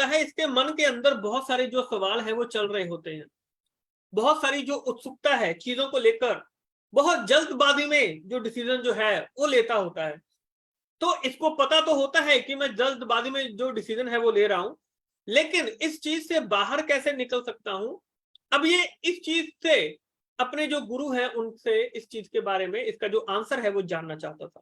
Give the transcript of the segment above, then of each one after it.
होता है, इसके मन के अंदर बहुत सारे जो सवाल है वो चल रहे होते हैं, बहुत सारी जो उत्सुकता है चीजों को लेकर, बहुत जल्दबाजी में जो डिसीजन जो है वो लेता होता है। तो इसको पता तो होता है कि मैं जल्दबाजी में जो डिसीजन है वो ले रहा हूं, लेकिन इस चीज से बाहर कैसे निकल सकता हूं, अब ये इस चीज से अपने जो गुरु हैं उनसे इस चीज के बारे में इसका जो आंसर है वो जानना चाहता था।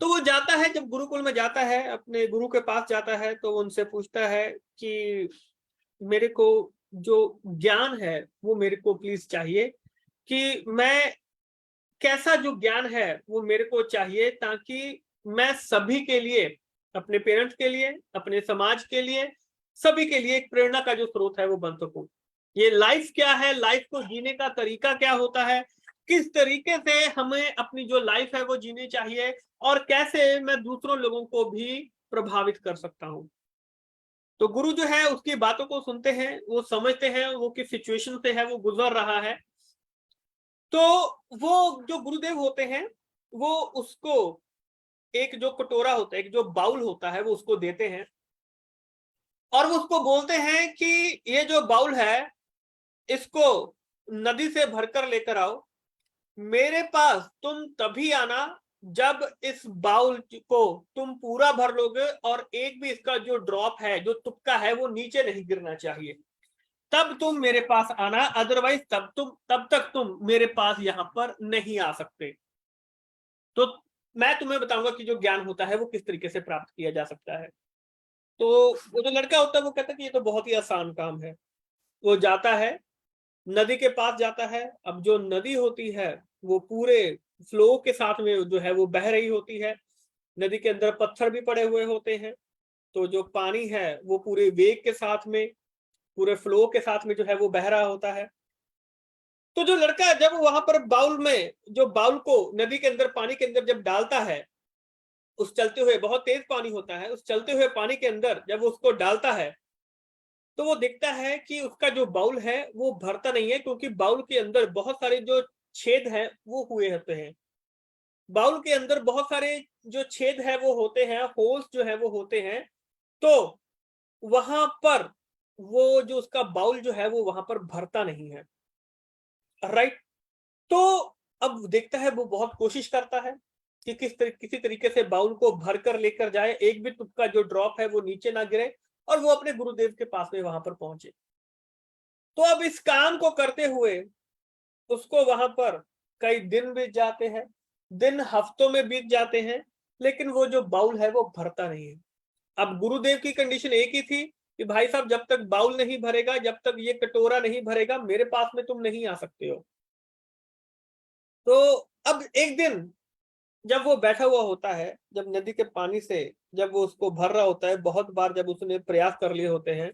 तो वो जाता है, जब गुरुकुल में जाता है, अपने गुरु के पास जाता है, तो उनसे पूछता है कि मेरे को जो ज्ञान है वो मेरे को प्लीज चाहिए, कि मैं कैसा जो ज्ञान है वो मेरे को चाहिए, ताकि मैं सभी के लिए, अपने पेरेंट्स के लिए, अपने समाज के लिए, सभी के लिए एक प्रेरणा का जो स्रोत है वो बन सकूं। ये लाइफ क्या है, लाइफ को जीने का तरीका क्या होता है, किस तरीके से हमें अपनी जो लाइफ है वो जीनी चाहिए, और कैसे मैं दूसरों लोगों को भी प्रभावित कर सकता हूं। तो गुरु जो है उसकी बातों को सुनते हैं, वो समझते हैं वो किस सिचुएशन से है वो गुजर रहा है। तो वो जो गुरुदेव होते हैं वो उसको एक जो कटोरा होता है, एक जो बाउल होता है वो उसको देते हैं, और वो उसको बोलते हैं कि ये जो बाउल है इसको नदी से भरकर लेकर आओ, मेरे पास तुम तभी आना जब इस बाउल को तुम पूरा भर लोगे और एक भी इसका जो ड्रॉप है, जो तुक्का है, वो नीचे नहीं गिरना चाहिए, तब तुम मेरे पास आना, अदरवाइज तब तक तुम मेरे पास यहां पर नहीं आ सकते। तो मैं तुम्हें बताऊंगा कि जो ज्ञान होता है वो किस तरीके से प्राप्त किया जा सकता है। तो वो जो लड़का होता है वो कहता है कि ये तो बहुत ही आसान काम है। वो जाता है, नदी के पास जाता है। अब जो नदी होती है वो पूरे फ्लो के साथ में जो है वो बह रही होती है, नदी के अंदर पत्थर भी पड़े हुए होते हैं, तो जो पानी है वो पूरे वेग के साथ में, पूरे फ्लो के साथ में जो है वो बह रहा होता है। तो जो लड़का जब वहां पर बाउल में, जो बाउल को नदी के अंदर, पानी के अंदर जब डालता है, उस चलते हुए, बहुत तेज पानी होता है, उस चलते हुए पानी के अंदर जब वो उसको डालता है, तो वो देखता है कि उसका जो बाउल है वो भरता नहीं है, क्योंकि बाउल के अंदर बहुत सारे जो छेद हैं वो हुए होते हैं। बाउल के अंदर बहुत सारे जो छेद है वो होते हैं, होल्स जो है वो होते हैं। तो वहां पर वो जो उसका बाउल जो है वो वहां पर भरता नहीं है, राइट। तो अब देखता है, वो बहुत कोशिश करता है कि किसी तरीके से बाउल को भर कर लेकर जाए, एक भी तुक्का जो ड्रॉप है वो नीचे ना गिरे, और वो अपने गुरुदेव के पास में वहां पर पहुंचे। तो अब इस काम को करते हुए उसको वहां पर कई दिन बीत जाते हैं, दिन हफ्तों में बीत जाते हैं, लेकिन वो जो बाउल है वो भरता नहीं है। अब गुरुदेव की कंडीशन एक ही थी कि भाई साहब, जब तक बाउल नहीं भरेगा, जब तक ये कटोरा नहीं भरेगा, मेरे पास में तुम नहीं आ सकते हो। तो अब एक दिन जब वो बैठा हुआ होता है, जब नदी के पानी से जब वो उसको भर रहा होता है, बहुत बार जब उसने प्रयास कर लिए होते हैं,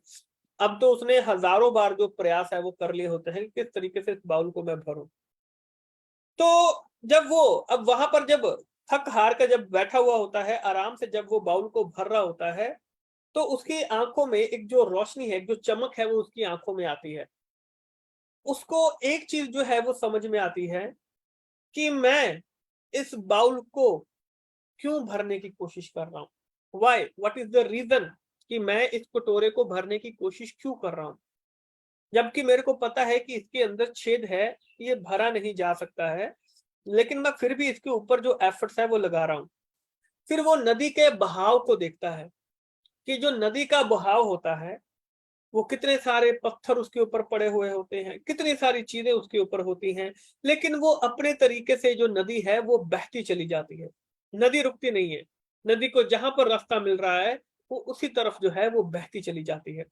अब तो उसने हजारों बार जो प्रयास है वो कर लिए होते हैं, किस तरीके से इस बाउल को मैं भरूं। तो जब वो, अब वहां पर जब थक हार कर जब बैठा हुआ होता है, आराम से जब वो बाउल को भर रहा होता है, तो उसकी आंखों में एक जो रोशनी है, एक जो चमक है वो उसकी आंखों में आती है। उसको एक चीज जो है वो समझ में आती है कि मैं इस बाउल को क्यों भरने की कोशिश कर रहा हूं, why, what is the reason, कि मैं इस कटोरे को भरने की कोशिश क्यों कर रहा हूं, जबकि मेरे को पता है कि इसके अंदर छेद है, ये भरा नहीं जा सकता है, लेकिन मैं फिर भी इसके ऊपर जो एफर्ट्स है वो लगा रहा हूं। फिर वो नदी के बहाव को देखता है कि जो नदी का बहाव होता है वो कितने सारे पत्थर उसके ऊपर पड़े हुए होते हैं, कितनी सारी चीजें उसके ऊपर होती हैं, लेकिन वो अपने तरीके से जो नदी है वो बहती चली जाती है, नदी रुकती नहीं है। नदी को जहां पर रास्ता मिल रहा है वो उसी तरफ जो है वो बहती चली जाती है।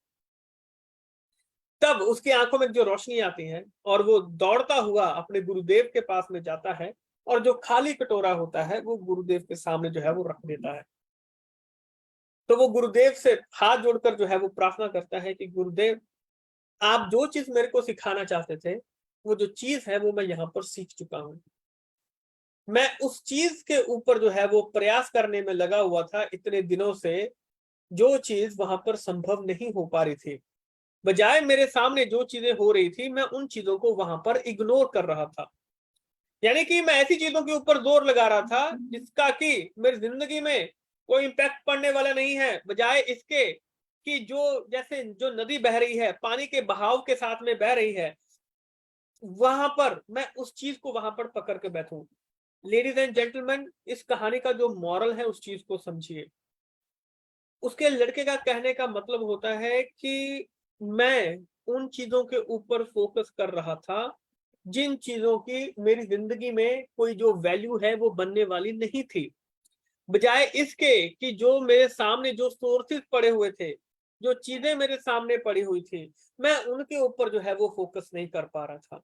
तब उसकी आंखों में जो रोशनी आती है और वो दौड़ता हुआ अपने गुरुदेव के पास में जाता है, और जो खाली कटोरा होता है वो गुरुदेव के सामने जो है वो रख देता है। तो वो गुरुदेव से हाथ जोड़कर जो है वो प्रार्थना करता है कि गुरुदेव, आप जो चीज मेरे को सिखाना चाहते थे, वो जो चीज है वो मैं यहाँ पर सीख चुका हूँ। मैं उस चीज के ऊपर जो है वो प्रयास करने में लगा हुआ था इतने दिनों से, जो चीज वहां पर संभव नहीं हो पा रही थी। बजाय मेरे सामने जो चीजें हो रही थी, मैं उन चीजों को वहां पर इग्नोर कर रहा था। यानी कि मैं ऐसी चीजों के ऊपर जोर लगा रहा था जिसका कि मेरी जिंदगी में कोई इम्पैक्ट पड़ने वाला नहीं है, बजाय इसके कि जो जैसे जो नदी बह रही है, पानी के बहाव के साथ में बह रही है, वहां पर मैं उस चीज को वहां पर पकड़ के बैठूं। लेडीज एंड जेंटलमैन, इस कहानी का जो मॉरल है उस चीज को समझिए। उसके लड़के का कहने का मतलब होता है कि मैं उन चीजों के ऊपर फोकस कर रहा था जिन चीजों की मेरी जिंदगी में कोई जो वैल्यू है वो बनने वाली नहीं थी, बजाय इसके कि जो मेरे सामने जो सोर्सेज पड़े हुए थे, जो चीजें मेरे सामने पड़ी हुई थी, मैं उनके ऊपर जो है वो फोकस नहीं कर पा रहा था।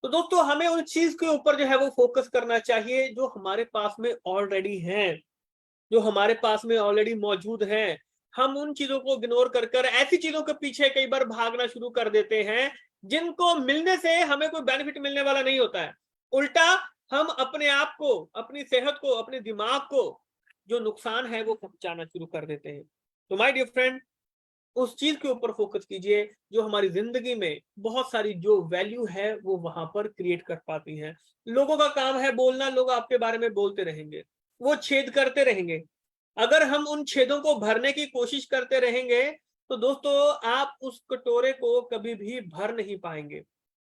तो दोस्तों, हमें उन चीज के ऊपर जो है वो फोकस करना चाहिए जो हमारे पास में ऑलरेडी है, जो हमारे पास में ऑलरेडी मौजूद हैं। हम उन चीजों को इग्नोर कर कर ऐसी चीजों के पीछे कई बार भागना शुरू कर देते हैं जिनको मिलने से हमें कोई बेनिफिट मिलने वाला नहीं होता है। उल्टा हम अपने आप को, अपनी सेहत को, अपने दिमाग को जो नुकसान है वो पहुंचाना शुरू कर देते हैं। तो माय डियर फ्रेंड, उस चीज के ऊपर फोकस कीजिए जो हमारी जिंदगी में बहुत सारी जो वैल्यू है वो वहां पर क्रिएट कर पाती है। लोगों का काम है बोलना, लोग आपके बारे में बोलते रहेंगे, वो छेद करते रहेंगे। अगर हम उन छेदों को भरने की कोशिश करते रहेंगे तो दोस्तों, आप उस कटोरे को कभी भी भर नहीं पाएंगे,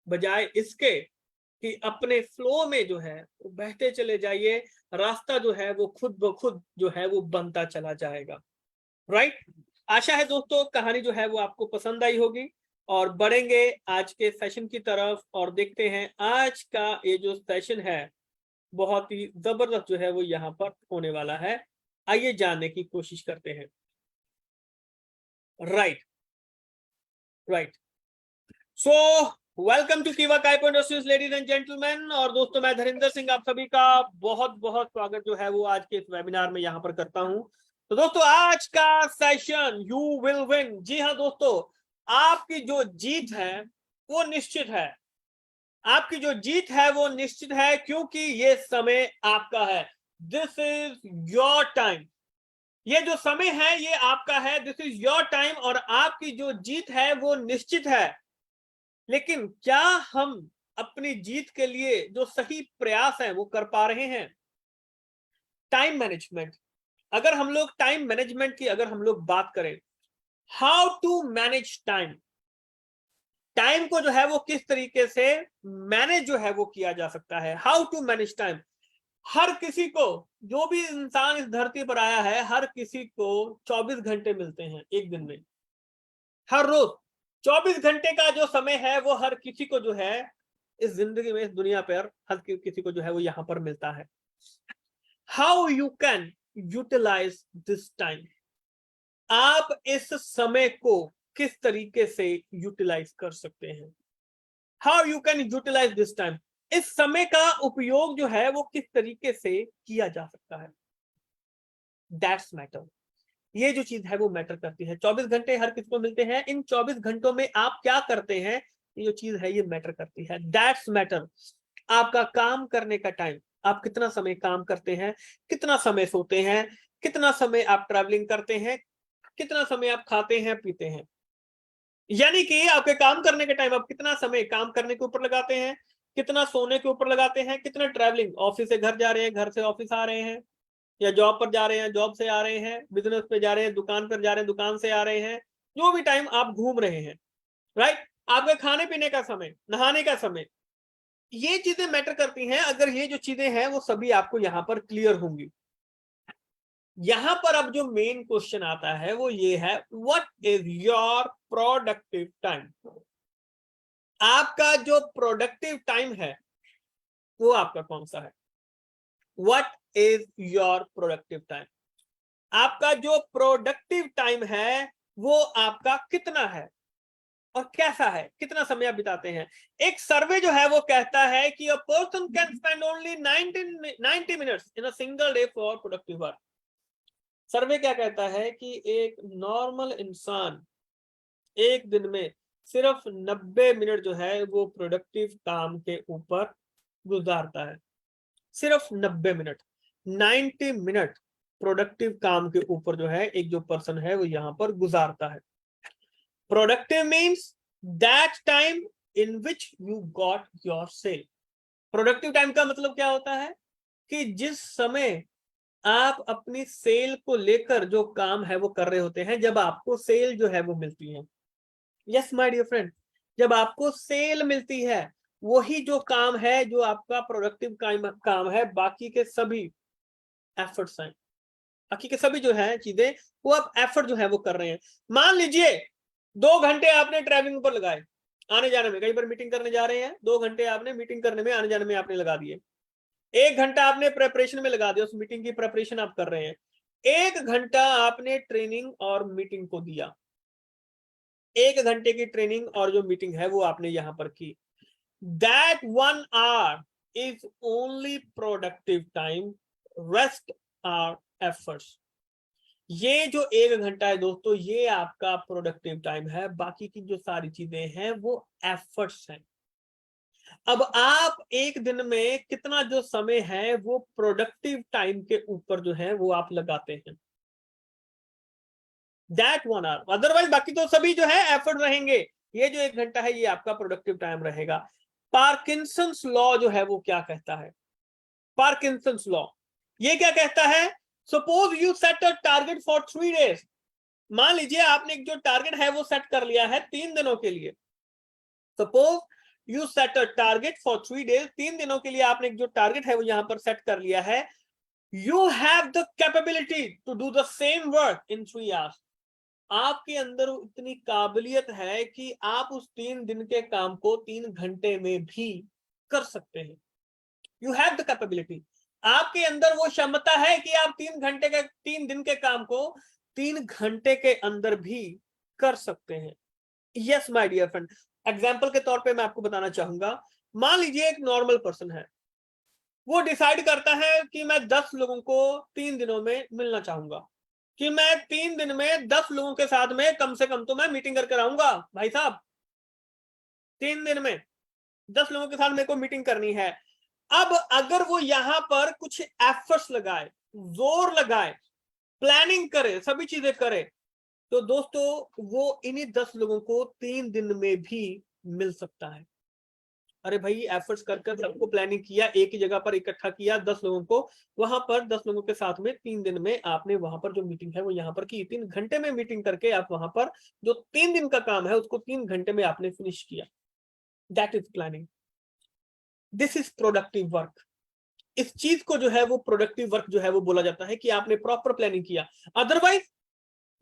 बजाय इसके कि अपने फ्लो में जो है वो बहते चले जाइए। रास्ता जो है वो खुद ब खुद जो है वो बनता चला जाएगा। राइट। आशा है दोस्तों कहानी जो है वो आपको पसंद आई होगी, और बढ़ेंगे आज के सेशन की तरफ और देखते हैं आज का ये जो सेशन है बहुत ही जबरदस्त जो है वो यहाँ पर होने वाला है। आइए जानने की कोशिश करते हैं। Right, right. So welcome to कीवा काइपो इंडस्ट्रीज लेडीज एंड जेंटलमैन। और दोस्तों, मैं धरिंदर सिंह आप सभी का बहुत बहुत स्वागत जो है वो आज के इस वेबिनार में यहाँ पर करता हूँ। तो दोस्तों, आज का सेशन यू विल विन। जी हाँ दोस्तों, आपकी जो जीत है वो निश्चित है। आपकी जो जीत है वो निश्चित है, क्योंकि ये समय आपका है। This is your time. ये जो समय है ये आपका है, दिस इज योर टाइम। और आपकी जो जीत है वो निश्चित है। लेकिन क्या हम अपनी जीत के लिए जो सही प्रयास है वो कर पा रहे हैं? Time management. अगर हम लोग टाइम मैनेजमेंट की अगर हम लोग बात करें, how to manage time, time को जो है वो किस तरीके से मैनेज जो है वो किया जा सकता है, हाउ टू मैनेज टाइम। हर किसी को, जो भी इंसान इस धरती पर आया है, हर किसी को 24 घंटे मिलते हैं एक दिन में। हर रोज 24 घंटे का जो समय है वो हर किसी को जो है इस जिंदगी में, इस दुनिया पर हर किसी को जो है वो यहां पर मिलता है। How you can utilise this time, आप इस समय को किस तरीके से यूटिलाइज कर सकते हैं। How you can utilise this time, इस समय का उपयोग जो है वो किस तरीके से किया जा सकता है। That's matter. ये जो चीज है वो मैटर करती है। 24 घंटे हर किसी को मिलते हैं, इन 24 घंटों में आप क्या करते हैं, ये जो चीज है ये मैटर करती है। That's matter. आपका काम करने का टाइम, आप कितना समय काम करते हैं, कितना समय सोते हैं, कितना समय आप ट्रैवलिंग करते हैं, कितना समय आप खाते हैं पीते हैं, यानी कि आपके काम करने के टाइम आप कितना समय काम करने के ऊपर लगाते हैं, कितना सोने के ऊपर लगाते हैं, कितना ट्रैवलिंग, ऑफिस से घर जा रहे हैं, घर से ऑफिस आ रहे हैं, या जॉब पर जा रहे हैं, जॉब से आ रहे हैं, बिजनेस पे जा रहे हैं, दुकान पर जा रहे हैं, दुकान से आ रहे हैं, जो भी टाइम आप घूम रहे हैं। राइट। आपके खाने पीने का समय, नहाने का समय, ये चीजें मैटर करती हैं। अगर ये जो चीजें हैं वो सभी आपको यहाँ पर क्लियर होंगी। यहां पर अब जो मेन क्वेश्चन आता है वो ये है, what is your productive time. आपका जो प्रोडक्टिव टाइम है वो आपका कौन सा है। What is your productive time, आपका जो प्रोडक्टिव टाइम है वो आपका कितना है और कैसा है, कितना समय आप बिताते हैं। एक सर्वे जो है वो कहता है कि a person can spend only 90 minutes in a single day for productive work. Survey क्या कहता है कि एक नॉर्मल इंसान एक दिन में सिर्फ 90 मिनट जो है वो प्रोडक्टिव काम के ऊपर गुजारता है। सिर्फ 90 मिनट, 90 मिनट प्रोडक्टिव काम के ऊपर जो है एक जो पर्सन है वो यहां पर गुजारता है। Productive means that time in which you got your sale. Productive time का मतलब क्या होता है कि जिस समय आप अपनी सेल को लेकर जो काम है वो कर रहे होते हैं जब आपको सेल जो है वो मिलती है। यस माय डियर फ्रेंड, जब आपको सेल मिलती है वही जो काम है जो आपका प्रोडक्टिव काम है। बाकी के सभी एफर्ट्स हैं, बाकी के सभी जो है चीजें वो आप एफर्ट जो है वो कर रहे हैं। मान लीजिए 2 घंटे आपने ट्रैवलिंग पर लगाए, आने जाने में, कहीं पर मीटिंग करने जा रहे हैं, 2 घंटे आपने मीटिंग करने में, आने जाने में आपने लगा दिए। 1 घंटा आपने प्रेपरेशन में लगा दिया, उस मीटिंग की प्रेपरेशन आप कर रहे हैं। 1 घंटा आपने ट्रेनिंग और मीटिंग को दिया, 1 घंटे की ट्रेनिंग और जो मीटिंग है वो आपने यहां पर की। That 1 hour is only productive time, rest are efforts. ये जो 1 घंटा है दोस्तों, ये आपका प्रोडक्टिव टाइम है, बाकी की जो सारी चीजें हैं वो एफर्ट्स हैं। अब आप एक दिन में कितना जो समय है वो प्रोडक्टिव टाइम के ऊपर जो है वो आप लगाते हैं, दैट 1 hour। अदरवाइज बाकी तो सभी जो है एफर्ट रहेंगे, ये जो 1 घंटा है ये आपका प्रोडक्टिव टाइम रहेगा। पार्किंसंस लॉ जो है वो क्या कहता है? पार्किंसंस लॉ ये क्या कहता है? Suppose you set a target for 3 days। मान लीजिए आपने एक जो टारगेट है वो सेट कर लिया है 3 दिनों के लिए। Suppose you set a target for 3 days, 3 दिनों के लिए आपने एक जो टारगेट है वो यहां पर सेट कर लिया है। You have the capability to do the same work in 3 hours। आपके अंदर इतनी काबिलियत है कि आप उस 3 दिन के काम को 3 घंटे में भी कर सकते हैं। यू हैव द कैपेबिलिटी, आपके अंदर वो क्षमता है कि आप 3 घंटे के 3 दिन के काम को 3 घंटे के अंदर भी कर सकते हैं। Yes my dear friend, example के तौर पे मैं आपको बताना चाहूंगा। मान लीजिए एक नॉर्मल पर्सन है, वो डिसाइड करता है कि मैं 10 लोगों को 3 दिनों में मिलना चाहूंगा, कि मैं 3 दिन में 10 लोगों के साथ में कम से कम तो मैं मीटिंग करके आऊंगा। भाई साहब 3 दिन में 10 लोगों के साथ मेरे को मीटिंग करनी है। अब अगर वो यहां पर कुछ एफर्ट्स लगाए, जोर लगाए, प्लानिंग करे, सभी चीजें करे, तो दोस्तों वो इन्हीं 10 लोगों को 3 दिन में भी मिल सकता है। अरे भाई एफर्ट्स कर कर सबको प्लानिंग किया, एक ही जगह पर इकट्ठा किया 10 लोगों को, वहां पर 10 लोगों के साथ में 3 दिन में आपने वहां पर जो मीटिंग है वो यहां पर की, 3 घंटे में मीटिंग करके आप वहां पर जो 3 दिन का काम है उसको 3 घंटे में आपने फिनिश किया। That is planning, this is productive work. इस चीज को जो है वो प्रोडक्टिव वर्क जो है वो बोला जाता है कि आपने प्रॉपर प्लानिंग किया। अदरवाइज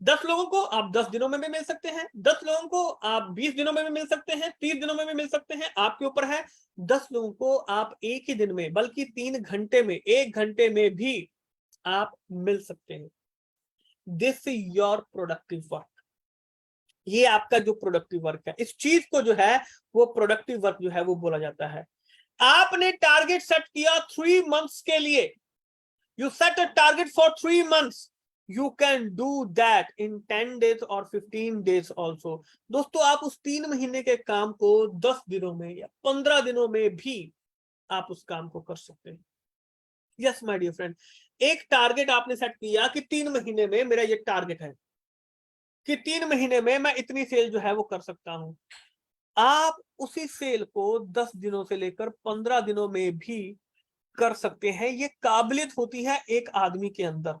10 लोगों को आप 10 दिनों में भी मिल सकते हैं, 10 लोगों को आप 20 दिनों में भी मिल सकते हैं, 30 दिनों में भी मिल सकते हैं, आपके ऊपर है। 10 लोगों को आप एक ही दिन में, बल्कि 3 घंटे में, 1 घंटे में भी आप मिल सकते हैं। This is your productive work. ये आपका जो प्रोडक्टिव वर्क है, इस चीज को जो है वो प्रोडक्टिव वर्क जो है वो बोला जाता है। आपने टारगेट सेट किया 3 months के लिए, you set a target for 3 months, you can do that in 10 days और 15 days also। दोस्तों आप उस 3 महीने के काम को 10 दिनों में या 15 दिनों में भी आप उस काम को कर सकते हैं। यस माय डियर फ्रेंड, एक टारगेट आपने सेट किया कि 3 महीने में मेरा ये टारगेट है कि 3 महीने में मैं इतनी सेल जो है वो कर सकता हूं। आप उसी सेल को 10 दिनों से लेकर 15 दिनों में भी कर सकते हैं। ये काबिलियत होती है एक आदमी के अंदर।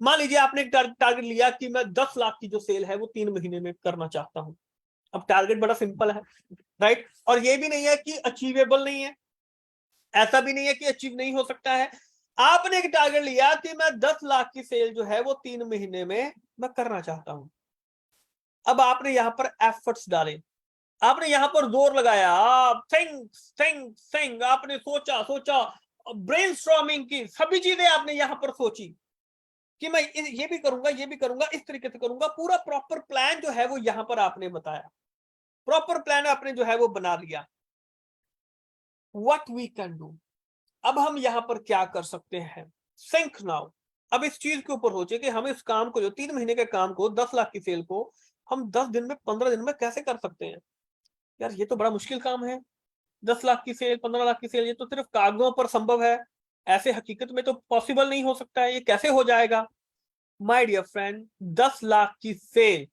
मान लीजिए आपने एक टारगेट लिया कि मैं 10 लाख की जो सेल है वो 3 महीने में करना चाहता हूं। अब टारगेट बड़ा सिंपल है, राइट? और ये भी नहीं है कि अचीवेबल नहीं है, ऐसा भी नहीं है कि अचीव नहीं हो सकता है। आपने एक टारगेट लिया कि मैं 10 लाख की सेल जो है वो 3 महीने में मैं करना चाहता हूं। अब आपने यहां पर एफर्ट्स डाले, आपने यहां पर जोर लगाया, आप थिंक आपने सोचा सोचा, ब्रेनस्टॉर्मिंग की, सभी चीजें आपने यहां पर सोची कि मैं ये भी करूंगा, ये भी करूंगा, इस तरीके से करूंगा। पूरा प्रॉपर प्लान जो है वो यहां पर आपने बताया, प्रॉपर प्लान आपने जो है वो बना लिया। व्हाट वी कैन डू, अब हम यहां पर क्या कर सकते हैं? Think now. अब इस चीज के ऊपर सोचे कि हम इस काम को, जो 3 महीने के काम को, 10 लाख की सेल को हम 10 दिन में, 15 दिन में कैसे कर सकते हैं? यार ये तो बड़ा मुश्किल काम है। 10 लाख की सेल, 15 लाख की सेल, ये तो सिर्फ कागजों पर संभव है, ऐसे हकीकत में तो पॉसिबल नहीं हो सकता है। ये कैसे हो जाएगा? माय डियर फ्रेंड, 10 लाख की sale,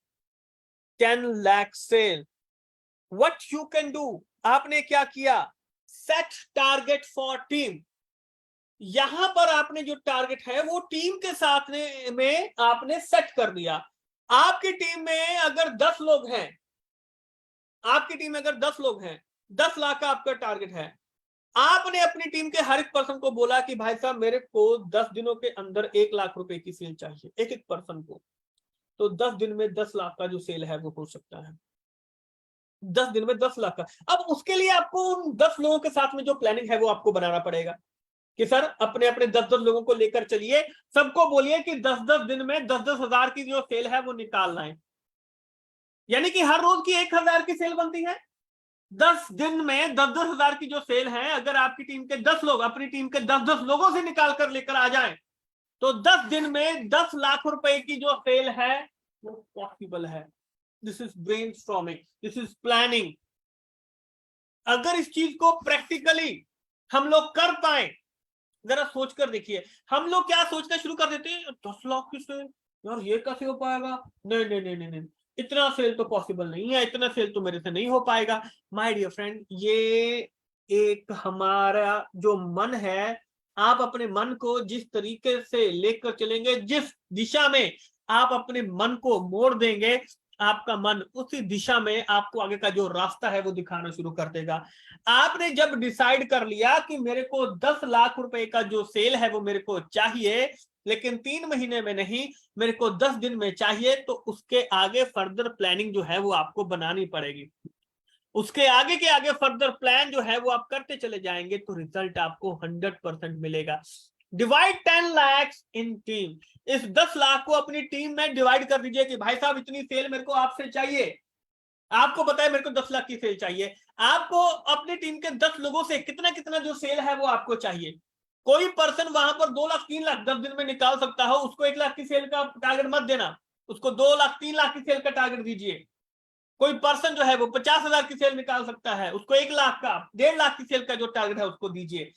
10 lakh sale, what you can do, आपने क्या किया? Set target for team. यहां पर आपने जो टारगेट है वो टीम के साथ में आपने सेट कर दिया। आपकी टीम में अगर 10 लोग हैं, आपकी टीम में अगर 10 लोग हैं, 10 लाख का आपका टारगेट है, आपने अपनी टीम के हर एक पर्सन को बोला कि भाई साहब मेरे को 10 दिनों के अंदर 1 लाख रुपए की सेल चाहिए, एक एक पर्सन को। तो 10 दिन में 10 लाख का जो सेल है वो हो सकता है, 10 दिन में 10 लाख का। अब उसके लिए आपको उन 10 लोगों के साथ में जो प्लानिंग है वो आपको बनाना पड़ेगा कि सर अपने अपने 10-10 लोगों को लेकर चलिए, सबको बोलिए कि 10-10 दिन में 10-10 हजार की जो सेल है वो निकालना है। यानी कि हर रोज की 1,000 की सेल बनती है, 10 दिन में 10-10 हजार की जो सेल है, अगर आपकी टीम के 10 लोग अपनी टीम के 10-10 लोगों से निकाल कर लेकर आ जाएं, तो 10 दिन में 10 लाख रुपए की जो सेल है वो पॉसिबल है। This is brainstorming, this is planning. अगर इस चीज को प्रैक्टिकली हम लोग कर पाए, जरा सोच कर देखिए, हम लोग क्या सोचना शुरू कर देते हैं, 10 लाख की सेल, यार ये कैसे हो पाएगा, नहीं नहीं नहीं नहीं नहीं, इतना सेल तो पॉसिबल नहीं है, इतना सेल तो मेरे से नहीं हो पाएगा। माय डियर फ्रेंड, ये एक हमारा जो मन है, आप अपने मन को जिस तरीके से लेकर चलेंगे, जिस दिशा में आप अपने मन को मोड़ देंगे, आपका मन उसी दिशा में आपको आगे का जो रास्ता है वो दिखाना शुरू कर देगा। आपने जब डिसाइड कर लिया कि मेरे को 10 लाख रुपए का जो सेल है वो मेरे को चाहिए, लेकिन 3 महीने में नहीं, मेरे को 10 दिन में चाहिए, तो उसके आगे फर्दर प्लानिंग जो है वो आपको बनानी पड़ेगी। उसके आगे के आगे फर्दर प्लान जो है वो आप करते चले जाएंगे तो रिजल्ट आपको 100% मिलेगा। डिवाइड 10 लाख इन टीम। इस 10 लाख को अपनी टीम में डिवाइड कर दीजिए कि भाई साहब इतनी सेल मेरे को आपसे चाहिए। आपको पता है मेरे को 10 लाख की सेल चाहिए, आपको अपनी टीम के 10 लोगों से कितना कितना जो सेल है वो आपको चाहिए। कोई पर्सन वहां पर 2 लाख 3 लाख 10 दिन में निकाल सकता हो, उसको 1 लाख की सेल का टारगेट मत देना, उसको 2 लाख 3 लाख की सेल का टारगेट दीजिए। कोई पर्सन जो है वो 50,000 की सेल निकाल सकता है, उसको 1 लाख का 1.5 लाख की सेल का जो टारगेट है उसको दीजिए।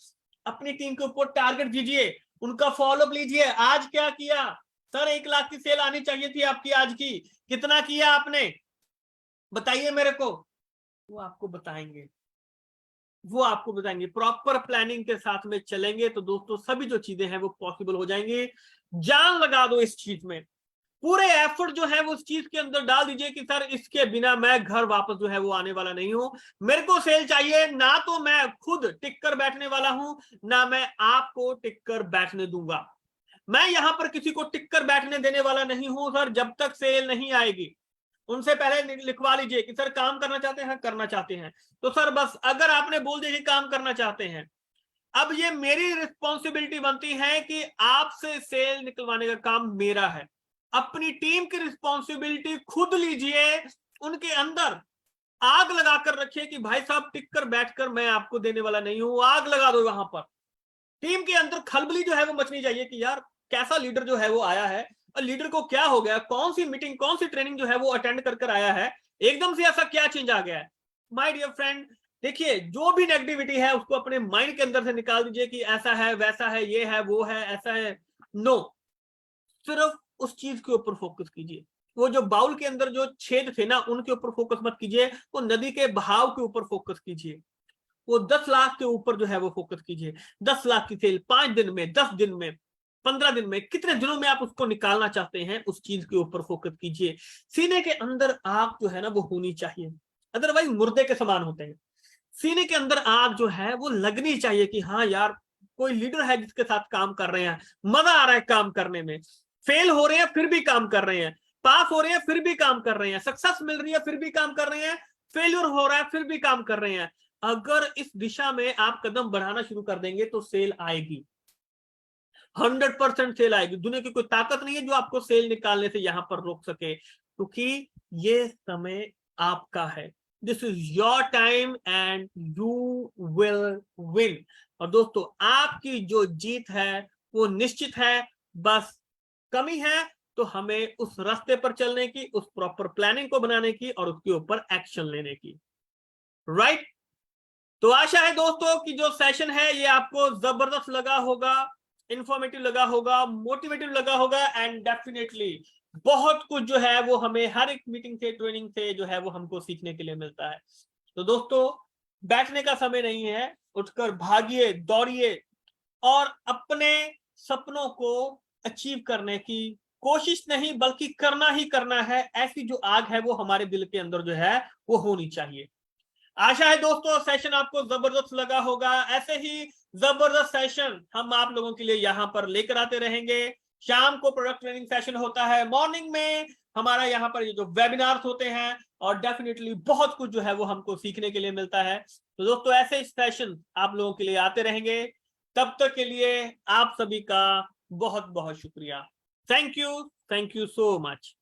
अपनी टीम के ऊपर टारगेट दीजिए, उनका फॉलोअप लीजिए, आज क्या किया सर, 1 लाख की सेल आनी चाहिए थी आपकी, आज की कितना किया आपने बताइए मेरे को। वो आपको बताएंगे, वो आपको बताएंगे। प्रॉपर प्लानिंग के साथ में चलेंगे तो दोस्तों सभी जो चीजें हैं वो पॉसिबल हो जाएंगी। जान लगा दो इस चीज में, पूरे एफर्ट जो है वो उस चीज के अंदर डाल दीजिए कि सर इसके बिना मैं घर वापस जो है वो आने वाला नहीं हूं, मेरे को सेल चाहिए, ना तो मैं खुद टिक कर बैठने वाला हूं, ना मैं आपको टिक कर बैठने दूंगा। मैं यहां पर किसी को टिक कर बैठने देने वाला नहीं हूं सर, जब तक सेल नहीं आएगी। उनसे पहले लिखवा लीजिए कि सर काम करना चाहते हैं, करना चाहते हैं, तो सर बस अगर आपने बोल दिया कि काम करना चाहते हैं, अब ये मेरी रिस्पॉन्सिबिलिटी बनती है कि आपसे सेल निकलवाने का काम मेरा है। अपनी टीम की रिस्पॉन्सिबिलिटी खुद लीजिए, उनके अंदर आग लगाकर रखिए कि भाई साहब टिक कर बैठकर मैं आपको देने वाला नहीं हूं, आग लगा दो वहां पर। टीम के अंदर खलबली जो है वो मचनी चाहिए कि यार कैसा लीडर जो है वो आया है, और लीडर को क्या हो गया, कौन सी मीटिंग कौन सी ट्रेनिंग जो है वो अटेंड कर आया है, एकदम से ऐसा क्या चेंज आ गया है। माय डियर फ्रेंड, देखिए जो भी नेगेटिविटी है उसको अपने माइंड के अंदर से निकाल दीजिए कि ऐसा है वैसा है ये है वो है ऐसा है, नो, सिर्फ उस चीज के ऊपर फोकस कीजिए। वो जो बाउल के अंदर जो छेद थे ना उनके ऊपर फोकस मत कीजिए, वो नदी के बहाव के ऊपर फोकस कीजिए, वो 10 लाख के ऊपर जो है वो फोकस कीजिए। 10 लाख की सेल 5 दिन में, 10 दिन में, 15 दिन में, कितने दिनों में आप उसको निकालना चाहते हैं, उस चीज के ऊपर फोकस कीजिए। सीने के अंदर आग जो है ना वो होनी चाहिए, अदरवाइज मुर्दे के समान होते हैं। सीने के अंदर आग जो है वो लगनी चाहिए कि हाँ यार कोई लीडर है जिसके साथ काम कर रहे हैं, मजा आ रहा है काम करने में, फेल हो रहे हैं फिर भी काम कर रहे हैं, पास हो रहे हैं फिर भी काम कर रहे हैं, सक्सेस मिल रही है फिर भी काम कर रहे हैं, फेल्यूर हो रहा है फिर भी काम कर रहे हैं। अगर इस दिशा में आप कदम बढ़ाना शुरू कर देंगे तो सेल आएगी, 100% सेल आएगी। दुनिया की कोई ताकत नहीं है जो आपको सेल निकालने से यहां पर रोक सके, क्योंकि ये समय आपका है। This is your time and you will win. और दोस्तों आपकी जो जीत है वो निश्चित है, बस कमी है तो हमें उस रास्ते पर चलने की, उस प्रॉपर प्लानिंग को बनाने की और उसके ऊपर एक्शन लेने की, राइट। तो आशा है दोस्तों कि जो सेशन है ये आपको जबरदस्त लगा होगा, इंफॉर्मेटिव लगा होगा, मोटिवेटिव लगा होगा, एंड डेफिनेटली बहुत कुछ जो है वो हमें हर एक मीटिंग से, ट्रेनिंग से जो है वो हमको सीखने के लिए मिलता है। तो दोस्तों बैठने का समय नहीं है, उठकर भागिए, दौड़िए, और अपने सपनों को अचीव करने की कोशिश नहीं बल्कि करना ही करना है, ऐसी जो आग है वो हमारे दिल के अंदर जो है वो होनी चाहिए। आशा है दोस्तों सेशन आपको जबरदस्त लगा होगा। ऐसे ही जबरदस्त सेशन हम आप लोगों के लिए यहाँ पर लेकर आते रहेंगे। शाम को प्रोडक्ट ट्रेनिंग सेशन होता है, मॉर्निंग में हमारा यहाँ पर ये जो वेबिनार्स होते हैं, और डेफिनेटली बहुत कुछ जो है वो हमको सीखने के लिए मिलता है। तो दोस्तों ऐसे सेशन आप लोगों के लिए आते रहेंगे। तब तक के लिए आप सभी का बहुत बहुत शुक्रिया। Thank you so much.